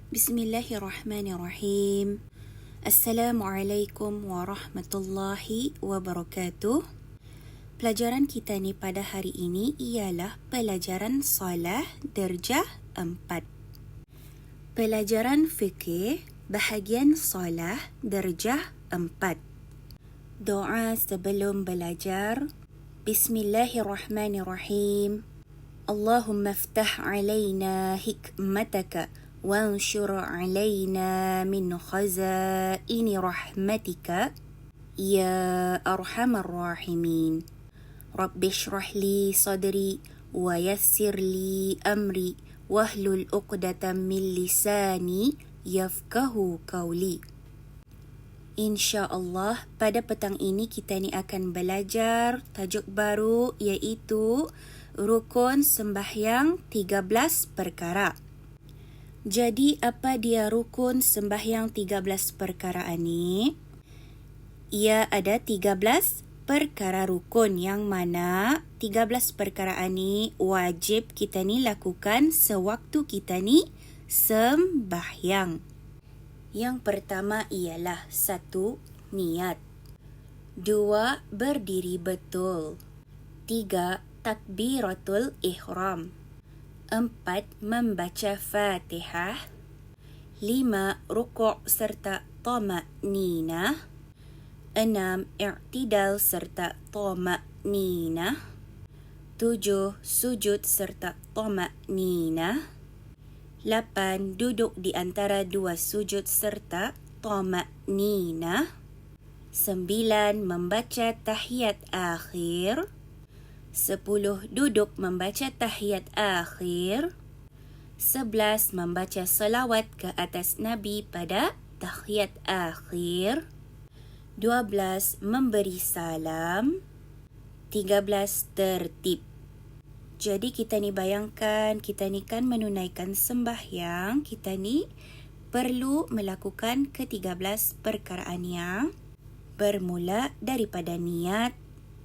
Bismillahirrahmanirrahim. Assalamualaikum warahmatullahi wabarakatuh. Pelajaran kita ni pada hari ini ialah pelajaran solah darjah 4. Pelajaran fikir bahagian solah darjah 4. Doa sebelum belajar. Bismillahirrahmanirrahim. Allahumma iftah alaina hikmataka وانشر علينا من خزائن رحمتك يا أرحم الراحمين رب اشرح لي صدري ويسر لي أمري واحلل عقدة من لساني يفقه قولي. InsyaAllah pada petang ini kita ni akan belajar tajuk baru iaitu rukun sembahyang 13 perkara. Jadi apa dia rukun sembahyang 13 perkaraan ni? Ia ada 13 perkara rukun yang mana 13 perkaraan ni wajib kita ni lakukan sewaktu kita ni sembahyang. Yang pertama ialah 1. Niat. 2. Berdiri betul. 3. Takbiratul ihram. 4. Membaca Fatihah. 5. Rukuk serta tama'ninah. 6. I'tidal serta tama'ninah. 7. Sujud serta tama'ninah. 8. Duduk di antara dua sujud serta tama'ninah. 9. Membaca tahiyat akhir. 10. Duduk membaca tahiyat akhir. 11. Membaca salawat ke atas Nabi pada tahiyat akhir. 12. Memberi salam. 13. Tertib. Jadi kita ni bayangkan, kita ni kan menunaikan sembahyang, kita ni perlu melakukan ke-13 perkaraan yang bermula daripada niat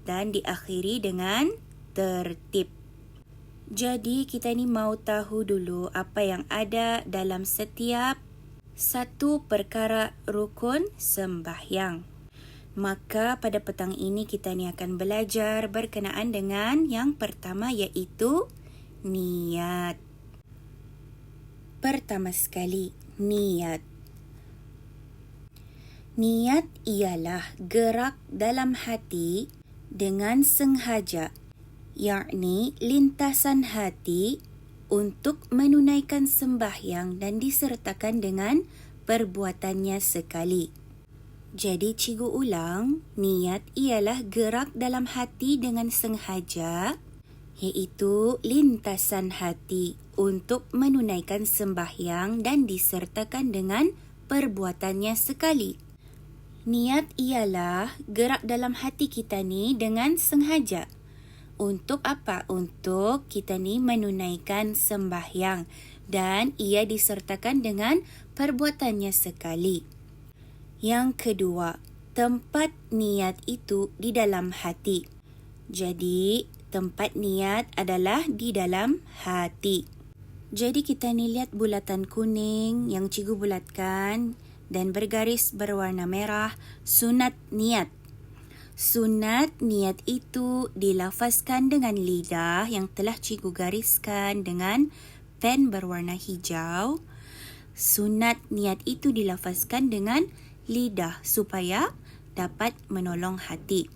dan diakhiri dengan tertib. Jadi kita ni mau tahu dulu apa yang ada dalam setiap satu perkara rukun sembahyang. Maka pada petang ini kita ni akan belajar berkenaan dengan yang pertama iaitu niat. Pertama sekali, niat. Niat ialah gerak dalam hati dengan sengaja, yakni lintasan hati untuk menunaikan sembahyang dan disertakan dengan perbuatannya sekali. Jadi cikgu ulang, niat ialah gerak dalam hati dengan sengaja, iaitu lintasan hati untuk menunaikan sembahyang dan disertakan dengan perbuatannya sekali. Niat ialah gerak dalam hati kita ni dengan sengaja. Untuk apa? Untuk kita ni menunaikan sembahyang dan ia disertakan dengan perbuatannya sekali. Yang kedua, tempat niat itu di dalam hati. Jadi, tempat niat adalah di dalam hati. Jadi kita ni lihat bulatan kuning yang cikgu bulatkan dan bergaris berwarna merah, sunat niat. Sunat niat itu dilafazkan dengan lidah yang telah cikgu gariskan dengan pen berwarna hijau. Sunat niat itu dilafazkan dengan lidah supaya dapat menolong hati.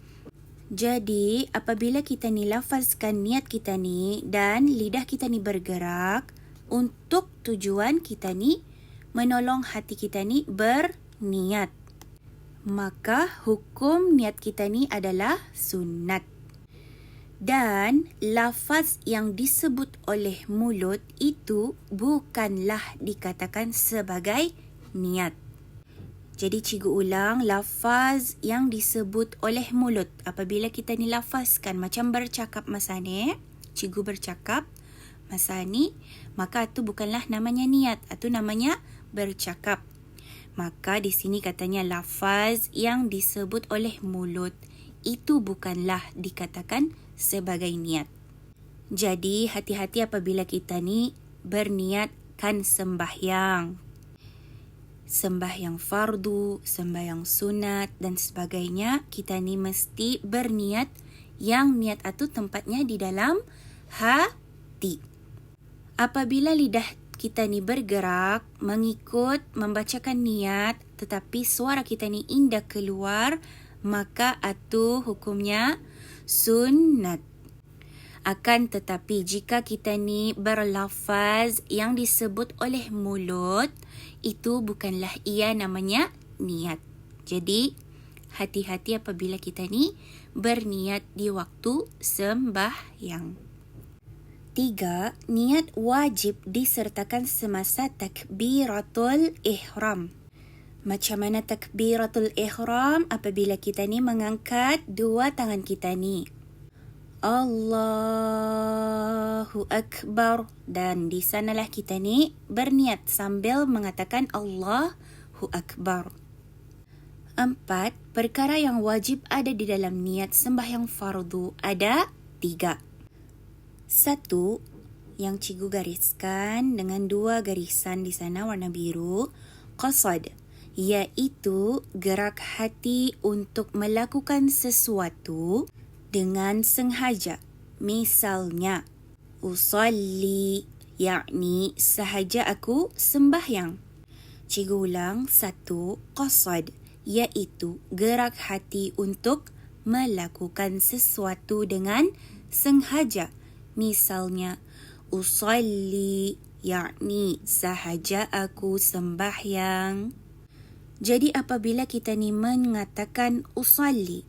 Jadi apabila kita ni lafazkan niat kita ni dan lidah kita ni bergerak untuk tujuan kita ni menolong hati kita ni berniat, maka hukum niat kita ni adalah sunat. Dan lafaz yang disebut oleh mulut itu bukanlah dikatakan sebagai niat. Jadi cikgu ulang, lafaz yang disebut oleh mulut apabila kita ni lafazkan macam bercakap masa ni, cikgu bercakap masa ni, maka itu bukanlah namanya niat, itu namanya bercakap. Maka di sini katanya lafaz yang disebut oleh mulut itu bukanlah dikatakan sebagai niat. Jadi hati-hati apabila kita ni berniatkan sembahyang. sembahyang fardu, sembahyang sunat dan sebagainya, kita ni mesti berniat yang niat itu tempatnya di dalam hati. Apabila lidah kita ni bergerak mengikut membacakan niat tetapi suara kita ni indah keluar, maka itu hukumnya sunnat. Akan tetapi jika kita ni berlafaz yang disebut oleh mulut, itu bukanlah ia namanya niat. Jadi hati-hati apabila kita ni berniat di waktu sembahyang. 3. Niat wajib disertakan semasa takbiratul ihram. Macam mana takbiratul ihram? Apabila kita ni mengangkat dua tangan kita ni, Allahu Akbar, dan di sanalah kita ni berniat sambil mengatakan Allahu Akbar. 4. Perkara yang wajib ada di dalam niat sembahyang fardu ada 3. 1. Yang cikgu gariskan dengan 2 garisan di sana warna biru, qasad, iaitu gerak hati untuk melakukan sesuatu dengan sengaja. Misalnya, usalli, yakni sahaja aku sembahyang. Cikgu ulang. 1. Qasad, iaitu gerak hati untuk melakukan sesuatu dengan sengaja. Misalnya, usalli, yakni sahaja aku sembahyang. Jadi apabila kita ni mengatakan usalli,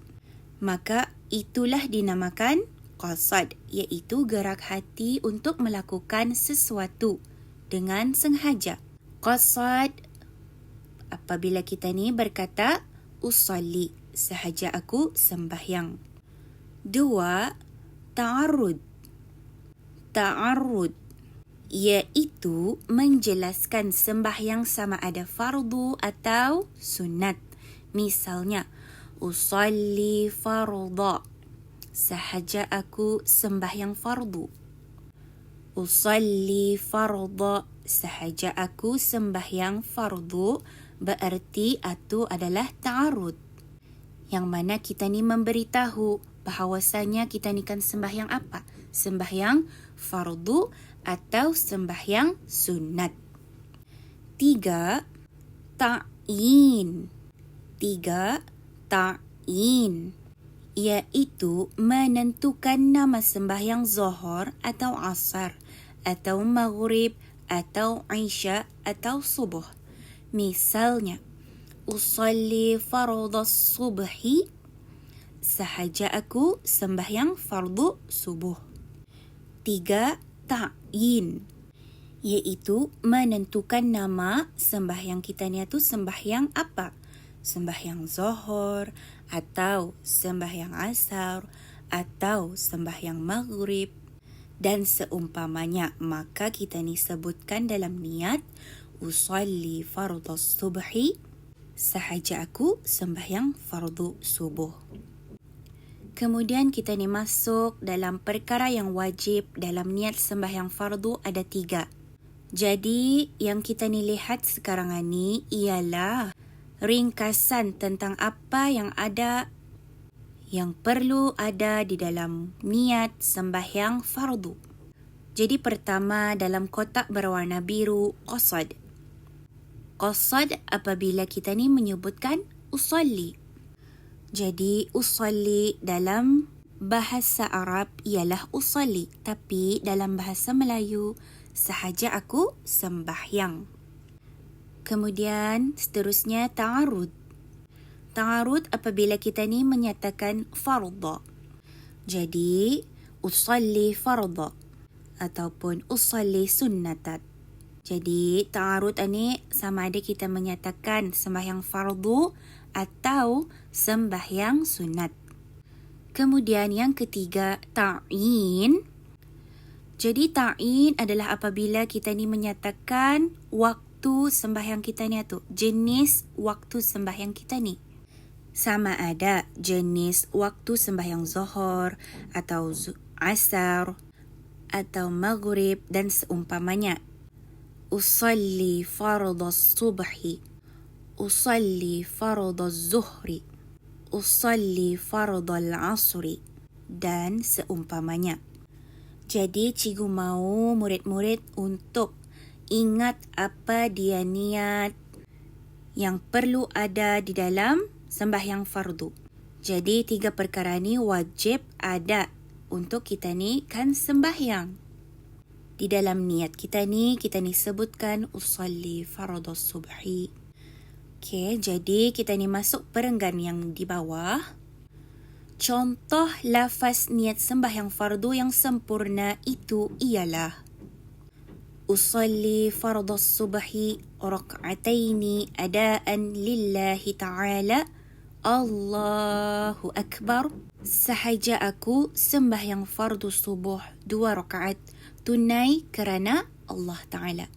maka itulah dinamakan qasad, iaitu gerak hati untuk melakukan sesuatu dengan sengaja. Qasad apabila kita ni berkata usalli, sahaja aku sembahyang. 2. Ta'arrud. Ta'arrud iaitu menjelaskan sembahyang sama ada fardu atau sunat. Misalnya, usalli farda, sahaja aku sembahyang fardu. Usalli farda, sahaja aku sembahyang fardu, berarti itu adalah ta'arud, yang mana kita ni memberitahu bahawasanya kita ni kan sembahyang apa? Sembahyang fardu atau sembahyang sunat. 3. Ta'yin. 3. Ta'yin iaitu menentukan nama sembahyang zuhur atau asar atau maghrib atau isya atau subuh. Misalnya, usalli fardhas subhi, sahaja aku sembahyang fardu subuh. 3. Ta'yin iaitu menentukan nama sembahyang kita ni tu sembahyang apa? Sembahyang zuhur atau sembahyang asar atau sembahyang maghrib dan seumpamanya. Maka kita ni sebutkan dalam niat usalli fardhas subhi, sahaja aku sembahyang fardu subuh. Kemudian kita ni masuk dalam perkara yang wajib dalam niat sembahyang fardu ada 3. Jadi yang kita ni lihat sekarang ni ialah ringkasan tentang apa yang ada, yang perlu ada di dalam niat sembahyang fardu. Jadi pertama dalam kotak berwarna biru, qasad. Qasad apabila kita ni menyebutkan usalli. Jadi usalli dalam bahasa Arab ialah usalli, tapi dalam bahasa Melayu sahaja aku sembahyang. Kemudian seterusnya ta'arud. Ta'arud apabila kita ni menyatakan fardha. Jadi usalli fardha ataupun usalli sunnatat. Jadi ta'arud ini sama ada kita menyatakan sembahyang fardu atau sembahyang sunat. Kemudian yang ketiga, ta'yin. Jadi ta'yin adalah apabila kita ni menyatakan waktu sembahyang kita ni tu, jenis waktu sembahyang kita ni. Sama ada jenis waktu sembahyang zuhur atau asar atau maghrib dan seumpamanya. Usalli fardhas subhi, Usalli fardaz zuhri. Usalli fardal asri. Dan seumpamanya. Jadi cikgu mahu murid-murid untuk ingat apa dia niat yang perlu ada di dalam sembahyang fardu. Jadi 3 perkara ni wajib ada untuk kita ni kan sembahyang. Di dalam niat kita ni sebutkan usalli fardhas subhi. Okey, jadi kita ni masuk perenggan yang di bawah. Contoh lafaz niat sembahyang fardu yang sempurna itu ialah usalli fardhas subhi rak'ataini adaan lillahi ta'ala. Allahu Akbar. Sahaja aku sembahyang fardu subuh 2 rakaat tunai kerana Allah Ta'ala.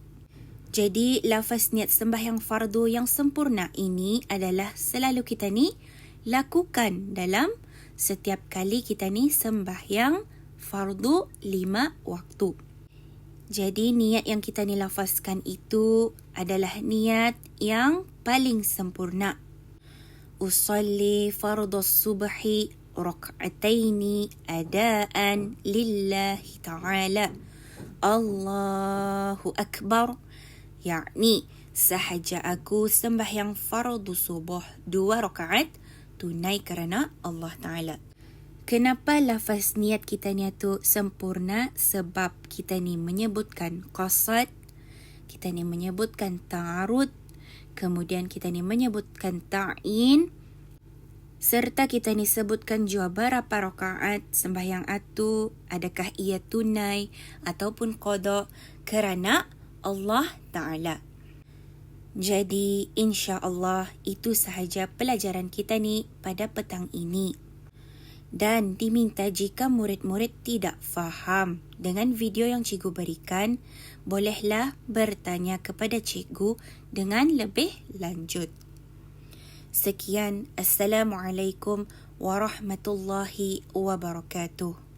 Jadi lafaz niat sembahyang fardu yang sempurna ini adalah selalu kita ni lakukan dalam setiap kali kita ni sembahyang fardu 5 waktu. Jadi niat yang kita ni lafazkan itu adalah niat yang paling sempurna. Usalli fardhas subhi rak'ataini adaan lillahi ta'ala. Allahu Akbar. Yakni sahaja aku sembahyang fardu subuh 2 rakaat tunai kerana Allah Ta'ala. Kenapa lafaz niat kita ni tu sempurna? Sebab kita ni menyebutkan qasad, kita ni menyebutkan ta'arud, kemudian kita ni menyebutkan ta'in, serta kita ni sebutkan jua berapa rakaat sembahyang itu, adakah ia tunai ataupun qada kerana Allah Ta'ala. Jadi insya-Allah itu sahaja pelajaran kita ni pada petang ini. Dan diminta jika murid-murid tidak faham dengan video yang cikgu berikan, bolehlah bertanya kepada cikgu dengan lebih lanjut. Sekian, Assalamualaikum warahmatullahi wabarakatuh.